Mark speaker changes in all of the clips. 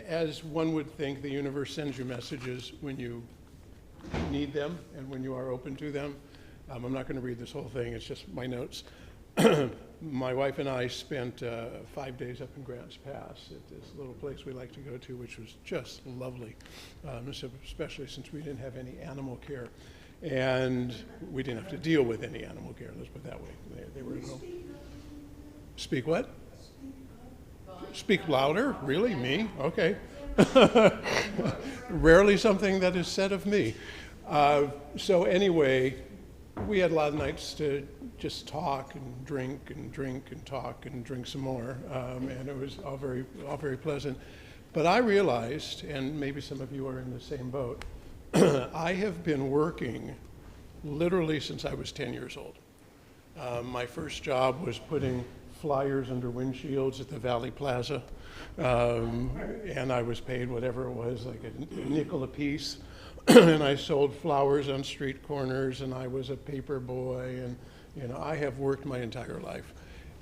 Speaker 1: as one would think, the universe sends you messages when you need them and when you are open to them. I'm not going to read this whole thing, it's just my notes. My wife and I spent 5 days up in Grants Pass at this little place we like to go to, which was just lovely, especially since we didn't have any animal care. And we didn't have to deal with any animal care, let's put it that way. They were Speak what? Speak louder? Really? Me? Okay. Rarely something that is said of me. So anyway, we had a lot of nights to just talk and drink and talk and drink some more, and it was all very pleasant. But I realized, and maybe some of you are in the same boat, I have been working literally since I was 10 years old. My first job was putting flyers under windshields at the Valley Plaza, and I was paid whatever it was, like a nickel a piece. And I sold flowers on street corners, and I was a paper boy, and I have worked my entire life.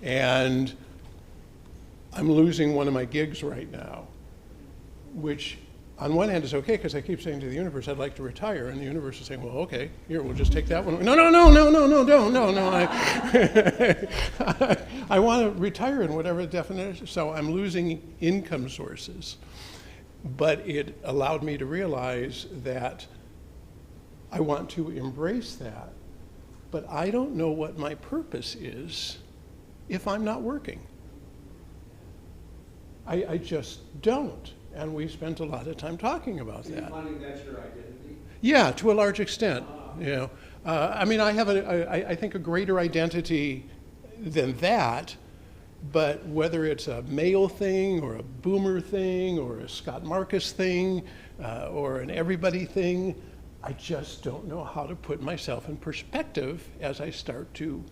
Speaker 1: And I'm losing one of my gigs right now, which on one hand is okay, because I keep saying to the universe, I'd like to retire, and the universe is saying, well, okay, here, we'll just take that one. No, I want to retire in whatever definition. So I'm losing income sources. But it allowed me to realize that I want to embrace that, but I don't know what my purpose is if I'm not working. I just don't. And we spent a lot of time talking about that.
Speaker 2: Are you finding that's your identity?
Speaker 1: Yeah, to a large extent. I mean, I have I think a greater identity than that. But whether it's a male thing or a boomer thing or a Scott Marcus thing or an everybody thing, I just don't know how to put myself in perspective as I start to,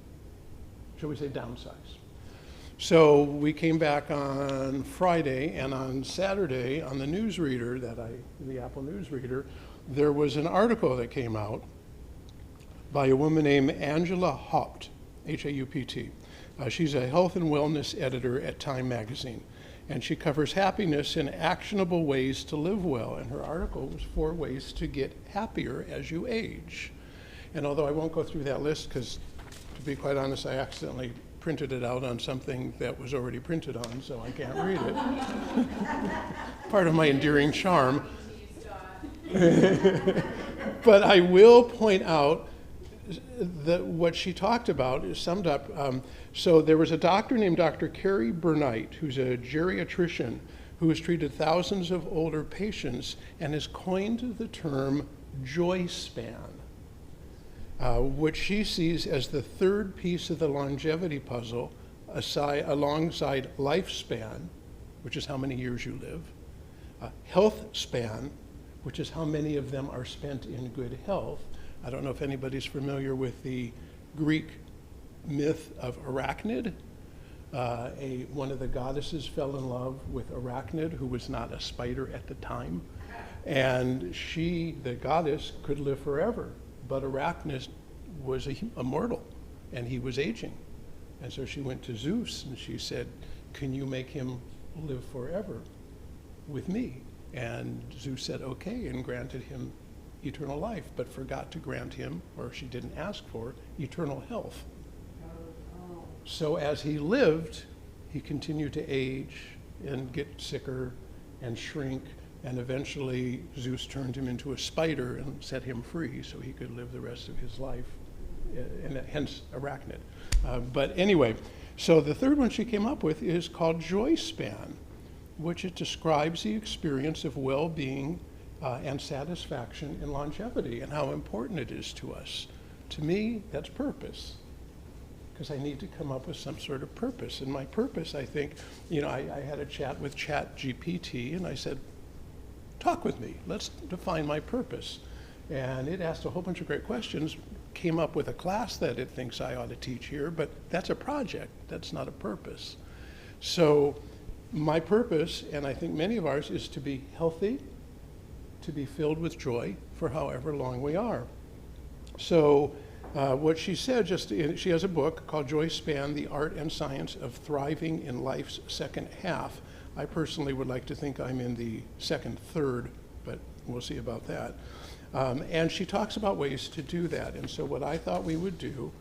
Speaker 1: shall we say, downsize. So we came back on Friday, and on Saturday on the newsreader the Apple newsreader, there was an article that came out by a woman named Angela Haupt, H-A-U-P-T. She's a health and wellness editor at Time magazine, and she covers happiness and actionable ways to live well. And her article was 4 ways to get happier as you age. And although I won't go through that list, because to be quite honest, I accidentally printed it out on something that was already printed on, so I can't read it. Part of my endearing charm. But I will point out that what she talked about is summed up. So there was a doctor named Dr. Carrie Bernight, who's a geriatrician who has treated thousands of older patients and has coined the term joy span, which she sees as the third piece of the longevity puzzle alongside lifespan, which is how many years you live, health span, which is how many of them are spent in good health. I don't know if anybody's familiar with the Greek myth of Arachnid. One of the goddesses fell in love with Arachnid, who was not a spider at the time. And she, the goddess, could live forever. But Arachnid was a mortal, and he was aging. And so she went to Zeus, and she said, can you make him live forever with me? And Zeus said, okay, and granted him eternal life, but forgot to grant him, or she didn't ask for, eternal health. So as he lived, he continued to age and get sicker and shrink, and eventually Zeus turned him into a spider and set him free so he could live the rest of his life, and hence Arachnid. But anyway, so the third one she came up with is called joy span, which it describes the experience of well-being and satisfaction in longevity and how important it is to us. To me, that's purpose, because I need to come up with some sort of purpose. And my purpose, I think, I had a chat with ChatGPT, and I said, talk with me, let's define my purpose. And it asked a whole bunch of great questions, came up with a class that it thinks I ought to teach here, but that's a project, that's not a purpose. So my purpose, and I think many of ours, is to be healthy, to be filled with joy for however long we are. So what she said, she has a book called Joy Span, The Art and Science of Thriving in Life's Second Half. I personally would like to think I'm in the second, third, but we'll see about that. And she talks about ways to do that. And so what I thought we would do,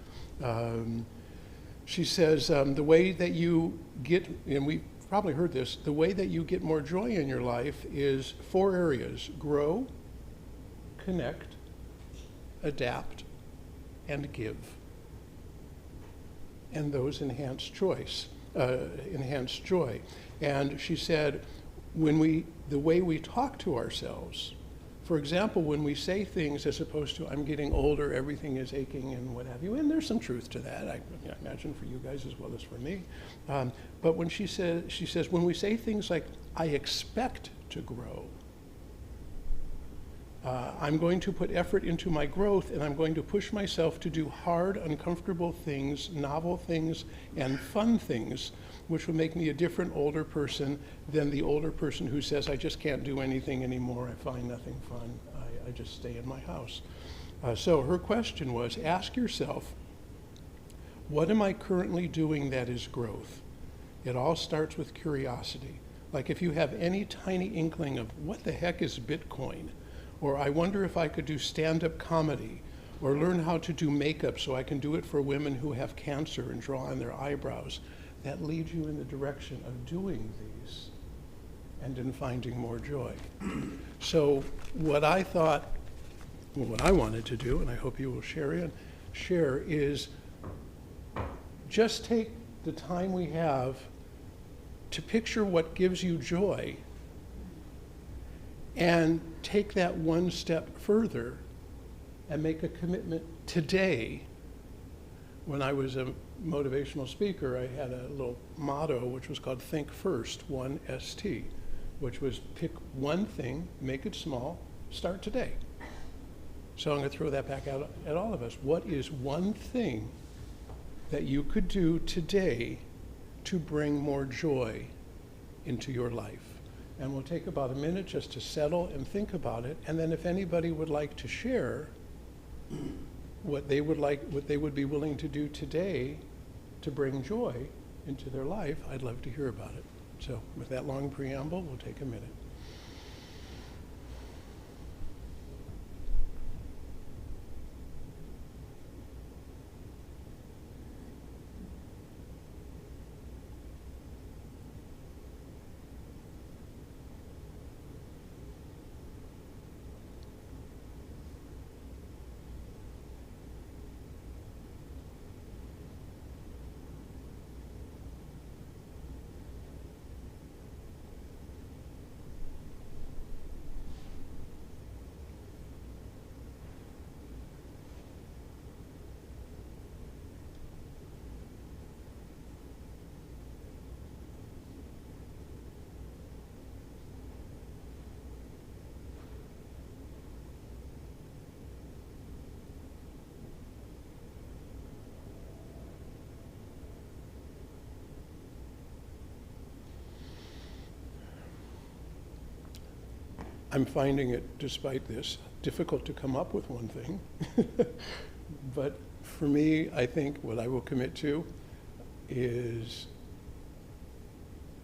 Speaker 1: she says, the way that you get, and we've probably heard this, the way that you get more joy in your life is 4 areas: grow, connect, adapt, and give. And those enhance joy. And she said, the way we talk to ourselves, for example, when we say things as opposed to, I'm getting older, everything is aching, and what have you, and there's some truth to that, I imagine for you guys as well as for me. But when she says, when we say things like, I expect to grow, I'm going to put effort into my growth, and I'm going to push myself to do hard, uncomfortable things, novel things, and fun things, which will make me a different older person than the older person who says, I just can't do anything anymore, I find nothing fun, I just stay in my house. So her question was, ask yourself, what am I currently doing that is growth? It all starts with curiosity. Like if you have any tiny inkling of what the heck is Bitcoin, or I wonder if I could do stand-up comedy, or learn how to do makeup so I can do it for women who have cancer and draw on their eyebrows, that leads you in the direction of doing these and in finding more joy. So what I thought, well, what I wanted to do, and I hope you will share is just take the time we have to picture what gives you joy and take that one step further and make a commitment today. When I was a motivational speaker, I had a little motto which was called Think First, 1ST, which was pick one thing, make it small, start today. So I'm going to throw that back out at all of us. What is one thing that you could do today to bring more joy into your life? And we'll take about a minute just to settle and think about it. And then if anybody would like to share what they would be willing to do today to bring joy into their life, I'd love to hear about it. So with that long preamble, we'll take a minute. I'm finding it, despite this, difficult to come up with one thing. But for me, I think what I will commit to is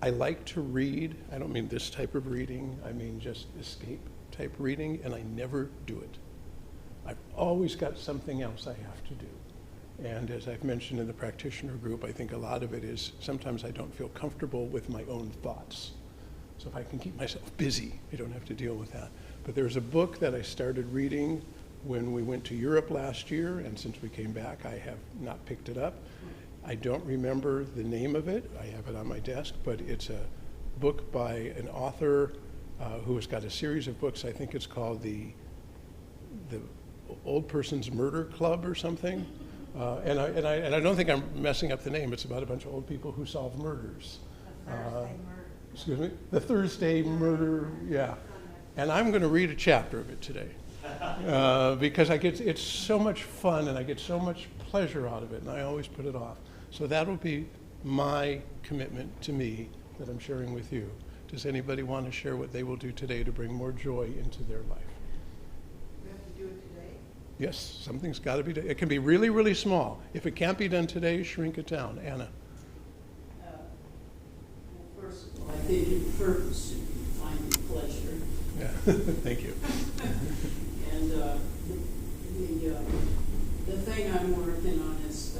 Speaker 1: I like to read. I don't mean this type of reading. I mean just escape type reading, and I never do it. I've always got something else I have to do. And as I've mentioned in the practitioner group, I think a lot of it is sometimes I don't feel comfortable with my own thoughts. So if I can keep myself busy, I don't have to deal with that. But there's a book that I started reading when we went to Europe last year, and since we came back, I have not picked it up. I don't remember the name of it. I have it on my desk, but it's a book by an author who has got a series of books. I think it's called the Old Person's Murder Club or something. And I don't think I'm messing up the name. It's about a bunch of old people who solve murders. Excuse me? The Thursday Murder, yeah. And I'm going to read a chapter of it today because it's so much fun and I get so much pleasure out of it, and I always put it off. So that'll be my commitment to me that I'm sharing with you. Does anybody want to share what they will do today to bring more joy into their life?
Speaker 2: We have to do it today?
Speaker 1: Yes, something's got to be done. It can be really, really small. If it can't be done today, shrink it down. Anna.
Speaker 2: Well, first of all, I
Speaker 3: think your purpose should be finding pleasure.
Speaker 1: Yeah, thank you.
Speaker 3: And the thing I'm working on is,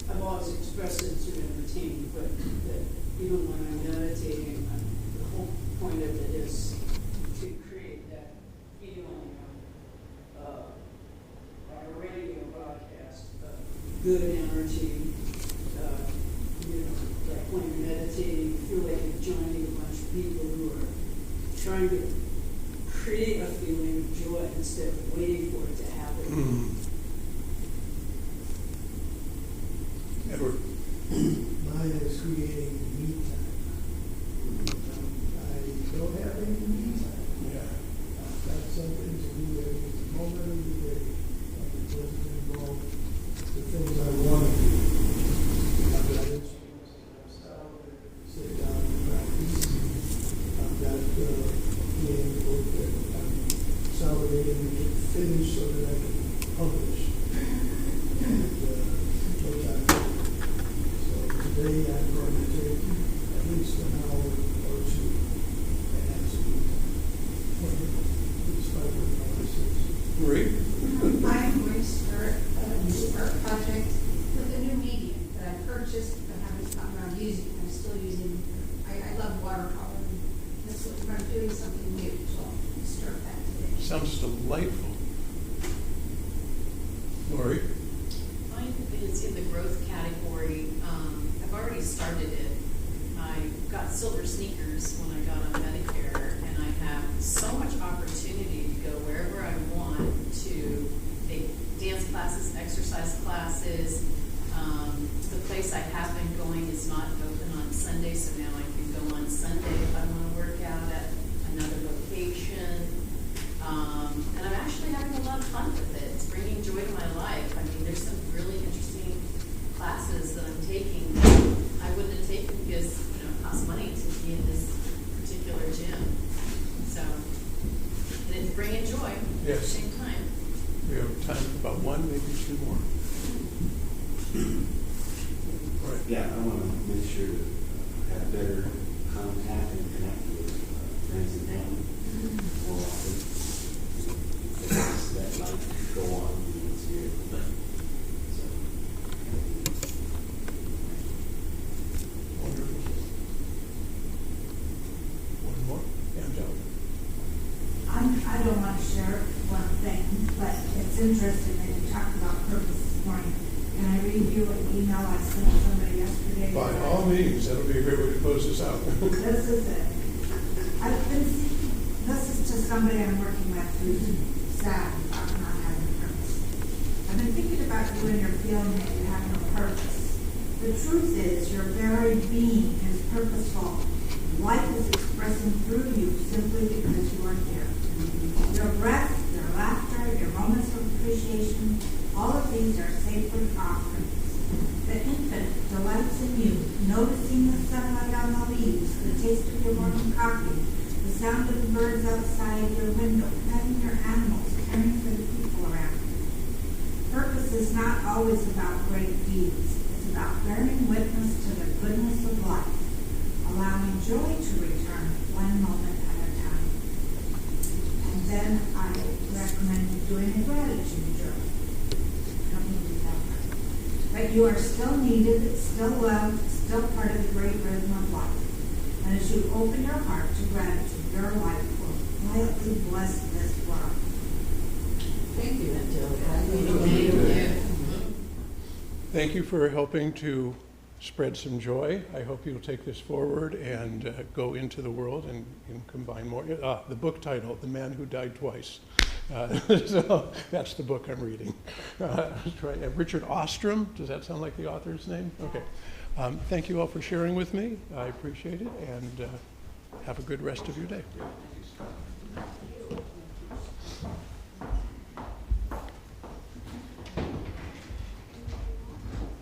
Speaker 3: I've always expressed it through entertaining, but that even when I'm meditating, the whole point of it is to create that feeling of, like a radio broadcast, good energy. Like when you're meditating, you feel like you're joining a bunch of people who are trying to create a feeling of joy instead of waiting for it to happen.
Speaker 1: Edward.
Speaker 4: Mine is creating me time. I don't have any me time.
Speaker 1: Yeah.
Speaker 4: I've got something to do every moment of the day. And it doesn't involve the things I want to do. I've got instruments that I'm styled to sit down and practice. I've got being able to consolidating to get finished so that I can publish. And what I do. So today I'm going to take at least an hour or two and have some me time. It's 5:06.
Speaker 1: Marie?
Speaker 5: I'm going to start a new art project with a new medium that I purchased but haven't gotten around using. I'm still using, I love watercoloring. That's what I'm doing, something new, so I'll start that today.
Speaker 1: Sounds delightful. Lori?
Speaker 6: Mine is in the growth category. I've already started it. I got silver sneakers when I got on Medicare, and I have so much opportunity to go wherever I want to take dance classes, exercise classes. The place I have been going is not open on Sunday, so now I can go on Sunday if I want to work out at another location. And I'm actually having a lot of fun with it. It's bringing joy to my life. I mean, there's some really interesting classes that I'm taking that I wouldn't have taken because, it costs money to be in this particular gym. So, and it's bringing joy at the
Speaker 1: Yes.
Speaker 6: same time.
Speaker 1: We have time for about one, maybe two more. Right.
Speaker 7: Yeah, I want to make sure to have better contact and connect with friends and family more often. That life could go on once you're done. So,
Speaker 1: Wonderful. One more? Angela.
Speaker 8: I don't want to share one thing, but it's interesting that you talked about purpose this morning. Can I read you an email I sent somebody yesterday?
Speaker 1: By all means, that'll be a great way to close this out.
Speaker 8: This is it. This is to somebody I'm working with who's sad about not having purpose. I've been thinking about you and your feeling that you have no purpose. The truth is your very being is purposeful. Life is expressing through you simply because you are here. Your breath, your laughter, your moments of appreciation, all of these are sacred offerings. The infant delights in you, noticing the sunlight on the leaves, the taste of your morning coffee, the sound of the birds outside your window, petting your animals, caring for the people around you. Purpose is not always about great deeds. It's about bearing witness to the goodness of life, allowing joy to return one moment at a time. And then I recommend you doing a gratitude journal. Coming to that. But you are still needed, still loved, still part of the great rhythm of life. And as you open your heart to gratitude, your life will quietly bless this world.
Speaker 3: Thank you, Angelica.
Speaker 6: Thank you.
Speaker 1: Thank you for helping to spread some joy. I hope you'll take this forward and go into the world and combine more. The book title, The Man Who Died Twice. So that's the book I'm reading. Richard Ostrom, does that sound like the author's name? Okay. Thank you all for sharing with me. I appreciate it, and have a good rest of your day.